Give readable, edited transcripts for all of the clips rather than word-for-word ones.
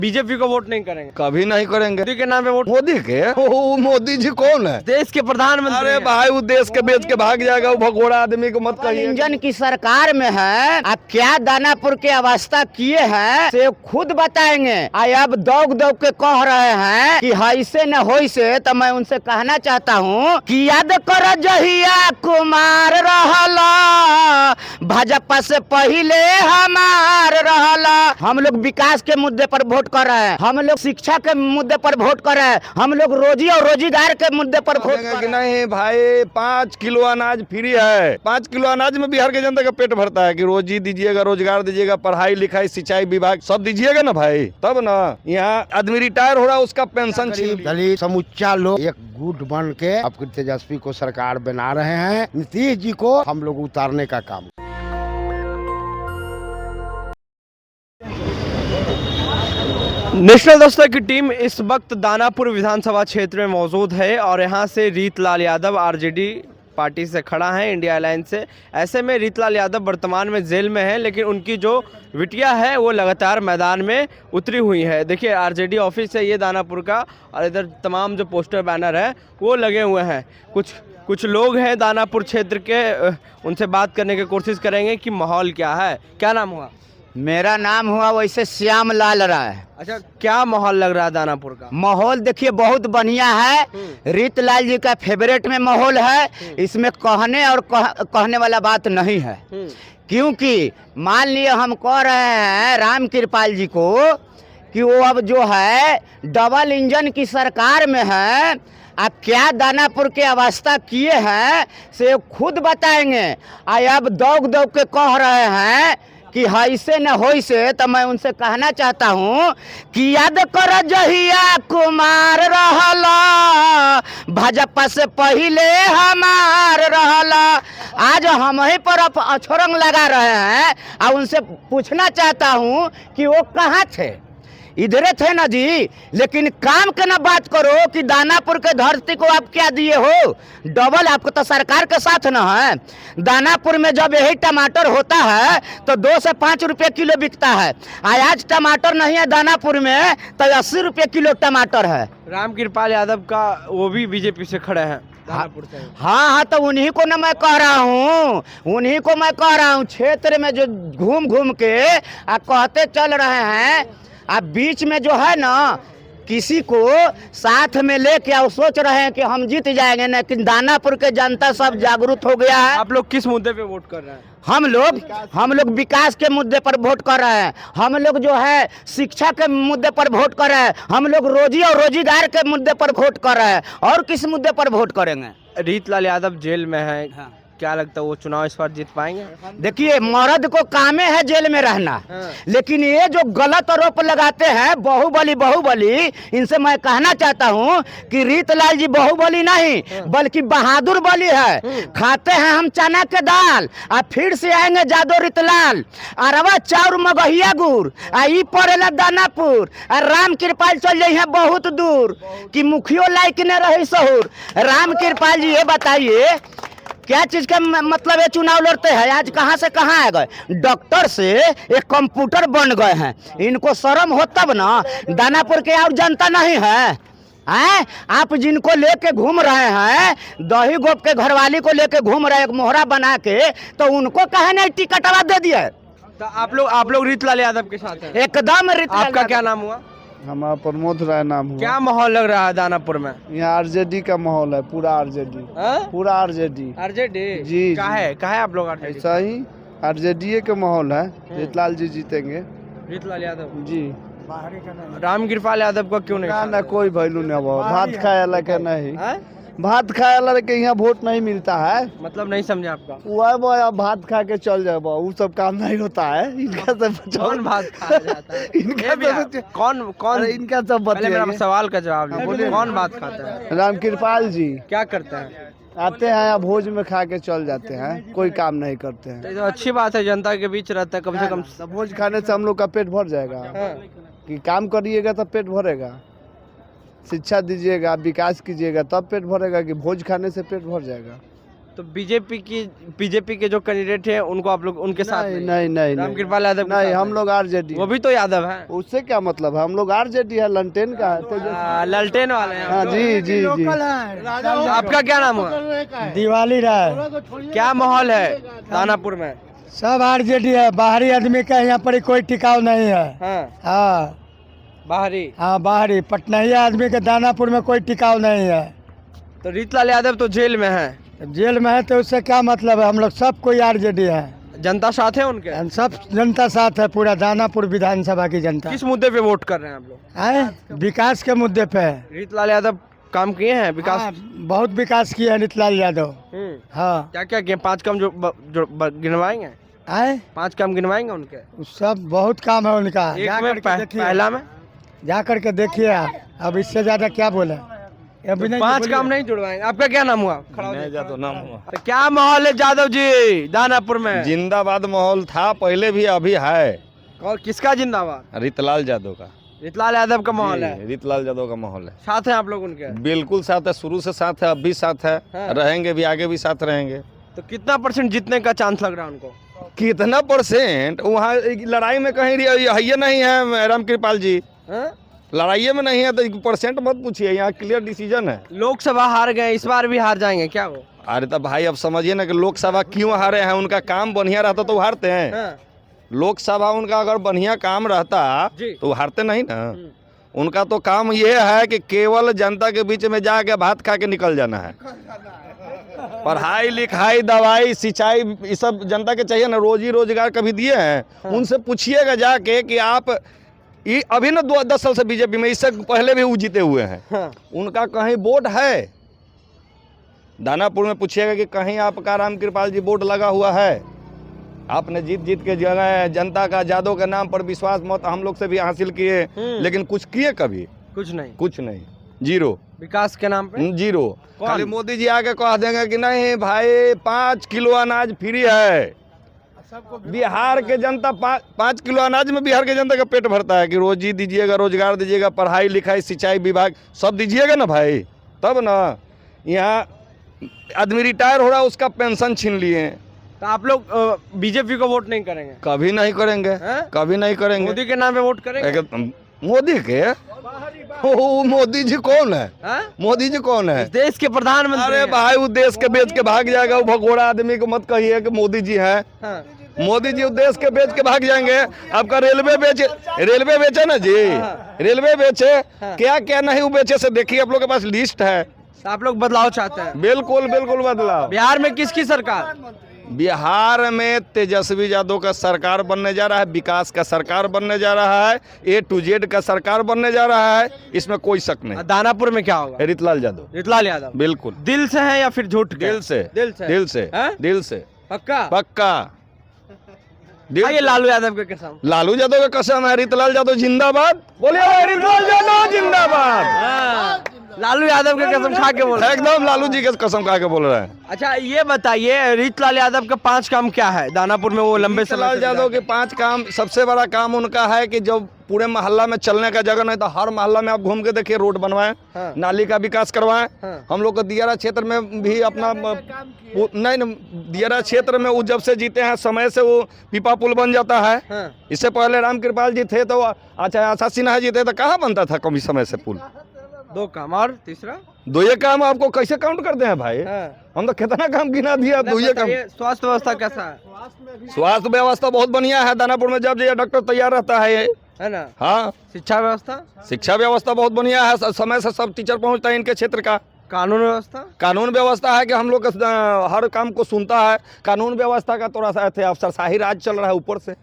BJP को vote नहीं करेंगे? कभी नहीं करेंगे। मोदी के नाम पे वोट? मोदी के? मोदी जी कौन है? देश के प्रधानमंत्री। अरे भाई वो देश के बेच के भाग जाएगा, वो भगोड़ा आदमी को मत कहिए। इंजन की सरकार में है, अब क्या दानापुर की अवस्था किए हैं से खुद बताएंगे। अब दौग दौग के कह रहे हैं कि ऐसे न हो से, तो मैं उनसे कहना चाहता हूँ कि याद कर जहिया कुमार रहला, भाजपा से पहले हमार रहला। हम लोग विकास के मुद्दे पर वोट कर रहे हैं, हम लोग शिक्षा के मुद्दे पर वोट कर रहे हैं, हम लोग रोजी और रोजगार के मुद्दे पर वोट कर कि नहीं भाई 5 किलो अनाज फ्री है। 5 किलो अनाज में बिहार के जनता का पेट भरता है कि रोजी दीजिएगा, रोजगार दीजिएगा, पढ़ाई लिखाई सिंचाई विभाग सब दीजिएगा ना भाई, तब ना। यहाँ आदमी रिटायर हो रहा है उसका पेंशन छीन। दलित समुच्चा लोग एक गुट बन के अब तेजस्वी को सरकार बना रहे हैं। नीतीश जी को हम लोग उतारने का काम। नेशनल दस्ता की टीम इस वक्त दानापुर विधानसभा क्षेत्र में मौजूद है और यहाँ से रीतलाल यादव आरजेडी पार्टी से खड़ा है, इंडिया अलायंस से। ऐसे में रीतलाल यादव वर्तमान में जेल में है, लेकिन उनकी जो बिटिया है वो लगातार मैदान में उतरी हुई है। देखिए आरजेडी ऑफिस है ये दानापुर का, और इधर तमाम जो पोस्टर बैनर है वो लगे हुए हैं। कुछ लोग हैं दानापुर क्षेत्र के, उनसे बात करने की कोशिश करेंगे कि माहौल क्या है। क्या नाम हुआ? मेरा नाम हुआ वैसे श्याम लाल राय। अच्छा, क्या माहौल लग रहा है दानापुर का? माहौल देखिए बहुत बढ़िया है, रीतलाल जी का फेवरेट में माहौल है। इसमें कहने और कहने वाला बात नहीं है, क्योंकि मान लिए हम कह रहे हैं राम कृपाल जी को कि वो अब जो है डबल इंजन की सरकार में है। अब क्या दानापुर के अवस्था किए हैं से खुद बताएंगे। अब दौग दौग के कह रहे हैं कि ऐसे न हो से, तो मैं उनसे कहना चाहता हूँ कि याद कर जहिया कुमार रहला, भाजपा से पहले हमार रहला। आज हम ही पर अछरंग लगा रहे हैं और उनसे पूछना चाहता हूँ कि वो कहाँ थे। इधरे थे ना जी, लेकिन काम के ना बात करो कि दानापुर के धरती को आप क्या दिए हो। डबल आपको तो सरकार के साथ ना है। दानापुर में जब यही टमाटर होता है तो 2 से 5 रुपये किलो बिकता है। आज टमाटर नहीं है दानापुर में तो 80 रुपये किलो टमाटर है। राम कृपाल यादव का वो भी बीजेपी से खड़े हैं दानापुर से। हाँ, तो उन्हीं को ना मैं कह रहा हूँ, उन्हीं को मैं कह रहा हूँ। क्षेत्र में जो घूम घूम के कहते चल रहे हैं, अब बीच में जो है ना किसी को साथ में लेके और सोच रहे हैं कि हम जीत जाएंगे, लेकिन दानापुर के जनता सब जागरूक हो गया है। आप लोग किस मुद्दे पे वोट कर रहे हैं? हम लोग विकास के मुद्दे पर वोट कर रहे हैं, हम लोग जो है शिक्षा के मुद्दे पर वोट कर रहे हैं, हम लोग रोजी और रोजगार के मुद्दे पर वोट कर रहे हैं। और किस मुद्दे पर वोट करेंगे? रीतलाल यादव जेल में है, क्या लगता है वो चुनाव इस बार जीत पाएंगे? देखिए मर्द को कामे है जेल में रहना, लेकिन ये जो गलत आरोप लगाते हैं बाहुबली, इनसे मैं कहना चाहता हूँ कि रीतलाल जी बाहुबली नहीं बल्कि बहादुर बली है। खाते हैं हम चना के दाल, और फिर से आएंगे जादो रीतलाल। अरवा चाउर मगहिया गुड़ आई पड़ेला दानापुर, और राम कृपाल चल जाइए है बहुत दूर कि मुखियो लायक न रही सहूर। राम कृपाल जी ये बताइए क्या चीज का मतलब है चुनाव लड़ते हैं? आज कहाँ से कहाँ आ गए, डॉक्टर से एक कंप्यूटर बन गए हैं। इनको शर्म हो तब ना। दानापुर के और जनता नहीं है? आप जिनको लेके घूम रहे हैं, दही गोप के घरवाली को लेके घूम रहे, एक मोहरा बना के, तो उनको कहे नहीं टिकटवा दे दिए। तो आप लोग रीतलाल यादव के साथ हैं? एकदम। आपका क्या नाम हुआ? हमारा प्रमोद राय नाम हुआ। क्या माहौल लग रहा है दानापुर में? यहाँ आरजेडी का माहौल है, पूरा आरजेडी। पूरा आरजेडी जी। क्या है आप लोग आरजेडी? ऐसा ही आरजेडी का माहौल है। रीतलाल जी जीतेंगे। रीतलाल यादव जी। राम कृपाल यादव का क्यों नहीं? ना कोई वैल्यू नहीं, भात खाया लगे नहीं, भात खाया लगे यहाँ वोट नहीं मिलता है। मतलब नहीं समझे आपका? वह भात खा के चल जाए, वो सब काम नहीं होता है इनका। सब कौन भात खा जाता है? इनका कौन इनका सब मेरा सवाल का जवाब बोलिए, कौन बात खाता है? राम कृपाल जी। क्या करते हैं? आते हैं या भोज में खा के चल जाते हैं, कोई काम नहीं करते हैं। तो अच्छी बात है, जनता के बीच रहता है, कम से कम भोज खाने से हम लोग का पेट भर जाएगा। कि काम करिएगा तब पेट भरेगा, शिक्षा दीजिएगा, विकास कीजिएगा तब पेट भरेगा, कि भोज खाने से पेट भर जाएगा। तो बीजेपी के जो कैंडिडेट हैं उनको आप लोग उनके साथ नहीं नहीं? नहीं नहीं नहीं रामकृपाल यादव के नहीं, साथ हम लोग आरजेडी वो भी तो यादव है। उससे क्या मतलब है, हम लोग आरजेडी है, ललटेन का है ललटेन वाले हैं। हाँ जी जी जी। आपका क्या नाम हुआ? दिवाली राय। क्या माहौल है दानापुर में? सब आरजेडी है, बाहरी आदमी का यहाँ पर कोई टिकाव नहीं है। हाँ हाँ बाहरी। हाँ बाहरी पटनाही आदमी के दानापुर में कोई टिकाव नहीं है। तो रीतलाल यादव तो जेल में है, जेल में है तो उससे क्या मतलब है, हम लोग सब कोई आरजेडी है, जनता साथ है उनके? हम सब जनता साथ है, पूरा दानापुर विधानसभा की जनता। किस मुद्दे पे वोट कर रहे हैं आप लोग? है विकास के मुद्दे पे है। रीतलाल यादव काम किए हैं विकास? हाँ, बहुत विकास किया है रीतलाल यादव। हाँ क्या क्या किए? 5 काम जो गिनवाएंगे? है 5 काम गिनवाएंगे उनके? सब बहुत काम है उनका। एक जा में करके देखिए, पहला में जा करके देखिए आप, अब इससे ज्यादा क्या बोले। अभी नहीं 5 बोलिए। काम नहीं जुड़वाएंगे। आपका क्या नाम हुआ? जादव नाम हुआ। तो क्या माहौल है यादव जी दानापुर में? जिंदाबाद माहौल था पहले भी, अभी है। और किसका जिंदाबाद? रीतलाल यादव का। रीतलाल यादव का माहौल है। रीतलाल यादव का माहौल है। साथ हैं आप लोग उनके? बिल्कुल साथ है, शुरू से साथ है, अब भी साथ है, हाँ। रहेंगे भी, आगे भी साथ रहेंगे। तो कितना % जीतने का चांस लग रहा है उनको? कितना % वहाँ लड़ाई में कहीं है नहीं है रामकृपाल जी, हाँ? लड़ाई में नहीं है तो % मत पूछिए, यहाँ क्लियर डिसीजन है। लोकसभा हार गए, इस बार भी हार जाएंगे क्या वो? अरे तो भाई अब समझिए ना कि लोकसभा क्यों हारे हैं, उनका काम बढ़िया रहता तो वो हारते हैं। हाँ। लोकसभा उनका अगर बढ़िया काम रहता जी। तो वो हारते नहीं ना। उनका तो काम ये है कि केवल जनता के बीच में जाके भात खा के निकल जाना है। पढ़ाई लिखाई दवाई सिंचाई ये सब जनता के चाहिए ना, रोजी रोजगार कभी दिए हैं? उनसे पूछिएगा जाके कि आप ये अभी ना 10 साल से बीजेपी में, इससे पहले भी वो जीते हुए हैं। हाँ। उनका कहीं बोर्ड है? दानापुर में पूछिएगा कि कहीं आपका रामकृपाल जी बोर्ड लगा हुआ है? आपने जीत के जनता का यादव के नाम पर विश्वास मत हम लोग से भी हासिल किए, लेकिन कुछ किए कभी? कुछ नहीं। कुछ नहीं, जीरो। विकास के नाम पे जीरो। खाली मोदी जी आके कह देंगे कि नहीं भाई 5 किलो अनाज फ्री है। बिहार के जनता 5 किलो अनाज में बिहार के जनता का पेट भरता है कि रोजी दीजिएगा, रोजगार दीजिएगा, पढ़ाई लिखाई सिंचाई विभाग सब दीजिएगा ना भाई, तब ना। यहाँ आदमी रिटायर हो रहा है, उसका पेंशन छीन लिए। तो आप लोग बीजेपी को वोट नहीं करेंगे? कभी नहीं करेंगे, हैं? कभी नहीं करेंगे। मोदी के नाम पे वोट करेंगे? मोदी के? मोदी जी कौन है? हाँ? मोदी जी कौन है? इस देश के प्रधानमंत्री अरे हैं। भाई वो देश के बेच के भाग जाएगा, वो भगोड़ा आदमी को मत कहिए कि मोदी जी है। हाँ। मोदी जी देश के बेच के भाग जाएंगे। आपका रेलवे बेचे ना जी, रेलवे बेचे, क्या क्या नहीं वो बेचे से देखिए, आप लोग के पास लिस्ट है। तो आप लोग बदलाव चाहते हैं? बिल्कुल बिल्कुल बदलाव। बिहार में किसकी सरकार? बिहार में तेजस्वी यादव का सरकार बनने जा रहा है, विकास का सरकार बनने जा रहा है, A to Z का सरकार बनने जा रहा है, इसमें कोई शक नहीं। दानापुर में क्या होगा? रीतलाल यादव। रीतलाल यादव बिल्कुल दिल से है या फिर झूठ के? दिल से, दिल से? दिल से, हैं? दिल से, पक्का? पक्का दिल आइए से। लालू यादव के कसम। लालू यादव का कसम है, रीतलाल यादव जिंदाबाद। बोलिए रीतलाल यादव जिंदाबाद। हाँ, लालू यादव के कसम खा के बोल रहे हैं। एकदम लालू जी के कसम खा के बोल रहे हैं। अच्छा ये बताइए रीतलाल यादव का 5 काम क्या है दानापुर में? वो लंबे समय रीतलाल से यादव के 5 काम, सबसे बड़ा काम उनका है कि जब पूरे मोहल्ला में चलने का जगह नहीं तो हर मोहल्ला में आप घूम के देखिए, रोड बनवाएं, हाँ। नाली का विकास करवाएं। हाँ। हम लोग को दियारा क्षेत्र में भी अपना नहीं दियारा क्षेत्र में वो जब से जीते हैं समय से वो पीपा पुल बन जाता है। हाँ। इससे पहले रामकृपाल जी थे तो अच्छा आशा सिन्हा जी थे तो कहाँ बनता था कभी समय से पुल? 2 काम और तीसरा? 2 काम आपको कैसे काउंट करते हैं भाई? हाँ। हम तो कितना काम गिना दिया, 2 काम। बताइए, स्वास्थ्य व्यवस्था कैसा है? स्वास्थ्य व्यवस्था बहुत बढ़िया है दानापुर में, जब ये डॉक्टर तैयार रहता है ना? हाँ। शिक्षा व्यवस्था? शिक्षा व्यवस्था बहुत बढ़िया है, समय से सब टीचर पहुंचता है इनके क्षेत्र का। कानून व्यवस्था? कानून व्यवस्था है कि हम लोग हर काम को सुनता है। कानून व्यवस्था का थोड़ा सा अफसरशाही राज चल रहा है ऊपर से।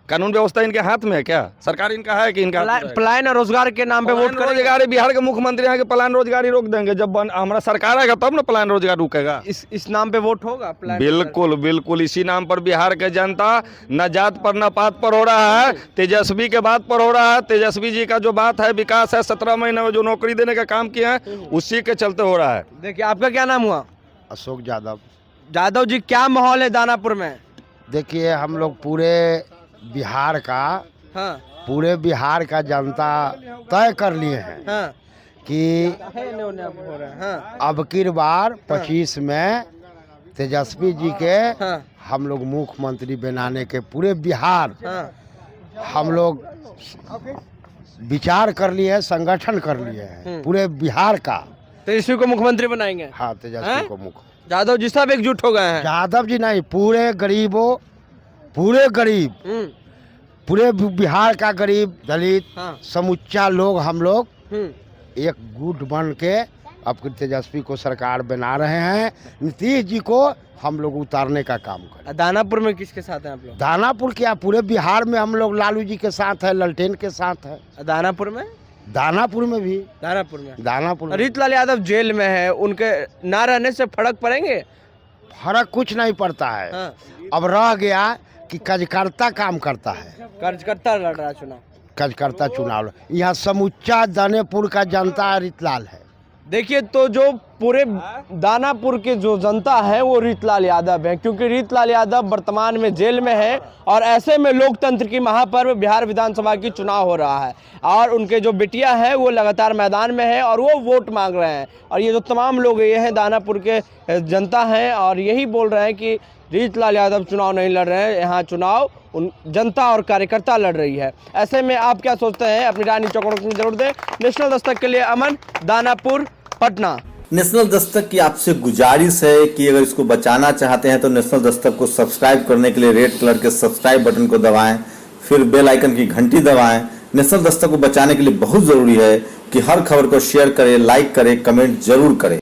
कानून व्यवस्था इनके हाथ में है क्या? सरकार इनका है कि इनका? पलायन और रोजगार के नाम पे वोट करेंगे? रोजगार बिहार के मुख्यमंत्री हैं कि पलायन रोजगारी रोक देंगे। जब हमारा सरकार आएगा तब ना पलायन रोजगार रुकेगा। इस नाम पे वोट होगा? पलायन बिल्कुल बिल्कुल, इसी नाम पर बिहार के जनता न जात पर न पात पर हो रहा है, तेजस्वी के बात पर हो रहा है। तेजस्वी जी का जो बात है विकास है, 17 महीने में जो नौकरी देने का काम किया है उसी के चलते हो रहा है। देखिए आपका क्या नाम हुआ? अशोक यादव। यादव जी क्या माहौल है दानापुर में? देखिए हम लोग पूरे बिहार का, हाँ। पूरे बिहार का जनता तय कर लिए हैं हाँ। कि हाँ। अब की बार 25 में तेजस्वी जी के हाँ हम लोग मुख्यमंत्री बनाने के पूरे बिहार हाँ हम लोग विचार कर लिए हैं, संगठन कर लिए हैं पूरे बिहार का। तेजस्वी को मुख्यमंत्री बनाएंगे। हाँ, तेजस्वी को मुख्य यादव जी सब एकजुट हो गए हैं। यादव जी नहीं, पूरे गरीबों, पूरे गरीब, पूरे बिहार का गरीब दलित हाँ। समुच्चा लोग हम लोग एक गुट बन के अब तेजस्वी को सरकार बना रहे हैं। नीतीश जी को हम लोग उतारने का काम करें। दानापुर में किसके साथ हैं आप लोग? दानापुर क्या, पूरे बिहार में हम लोग लालू जी के साथ है, ललटेन के साथ है। दानापुर में? दानापुर में भी, दानापुर में रीतलाल यादव जेल में है, उनके ना रहने से फर्क पड़ेंगे? फर्क कुछ नहीं पड़ता है। हाँ। अब रह गया कि कार्यकर्ता काम करता है, कार्यकर्ता लड़ रहा चुनाव, कार्यकर्ता चुनाव। यहाँ समूचा दानापुर का जनता रीतलाल है। देखिए तो जो पूरे दानापुर के जो जनता है वो रीतलाल यादव है, क्योंकि रीतलाल यादव वर्तमान में जेल में है और ऐसे में लोकतंत्र की महापर्व बिहार विधानसभा की चुनाव हो रहा है और उनके जो बेटियां हैं वो लगातार मैदान में है और वो वोट मांग रहे हैं। और ये जो तमाम लोग ये हैं दानापुर के जनता हैं और यही बोल रहे हैं कि रीतलाल यादव चुनाव नहीं लड़ रहे हैं, यहाँ चुनाव उन जनता और कार्यकर्ता लड़ रही है। ऐसे में आप क्या सोचते हैं? अपनी राय नीचे कमेंट में जरूर दें। नेशनल दस्तक के लिए अमन, दानापुर, पटना। नेशनल दस्तक की आपसे गुजारिश है कि अगर इसको बचाना चाहते हैं तो नेशनल दस्तक को सब्सक्राइब करने के लिए रेड कलर के सब्सक्राइब बटन को दबाएं, फिर बेल आइकन की घंटी दबाएं। नेशनल दस्तक को बचाने के लिए बहुत जरूरी है कि हर खबर को शेयर करें, लाइक करें, कमेंट जरूर करें।